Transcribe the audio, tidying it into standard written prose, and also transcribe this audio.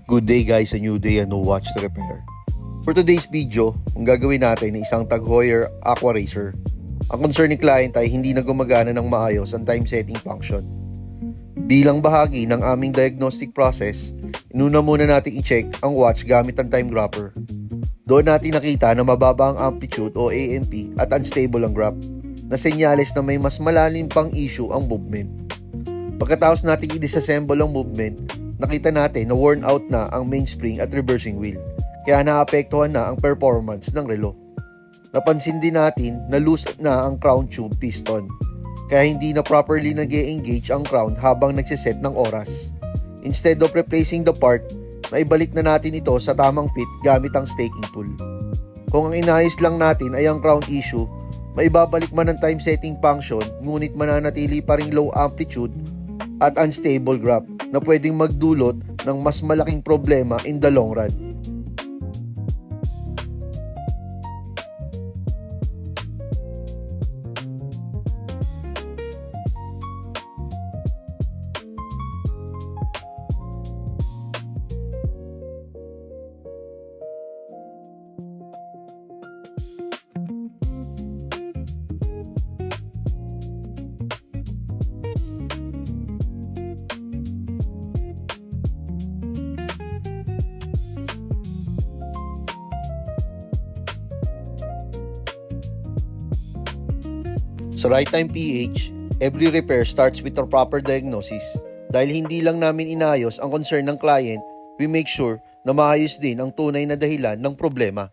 Good day guys, a new day and no watch to repair. For today's video, ang gagawin natin ay isang TAG Heuer Aqua Racer. Ang concern ni client ay hindi na gumagana ng maayos ang time setting function. Bilang bahagi ng aming diagnostic process, inuna muna natin i-check ang watch gamit ang time grapher. Doon natin nakita na mababa ang amplitude o AMP at unstable ang graph, na senyales na may mas malalim pang issue ang movement. Pagkatapos natin i-disassemble ang movement, nakita natin na worn out na ang mainspring at reversing wheel, kaya naapektuhan na ang performance ng relo. Napansin din natin na loose na ang crown tube piston, kaya hindi na properly nag-e-engage ang crown habang nagsiset ng oras. Instead of replacing the part, naibalik na natin ito sa tamang fit gamit ang staking tool. Kung ang inayos lang natin ay ang crown issue, maibabalik man ang time setting function, ngunit mananatili pa ring low amplitude at unstable graph na pwedeng magdulot ng mas malaking problema in the long run. Sa Right Time PH, every repair starts with a proper diagnosis. Dahil hindi lang namin inayos ang concern ng client, we make sure na maayos din ang tunay na dahilan ng problema.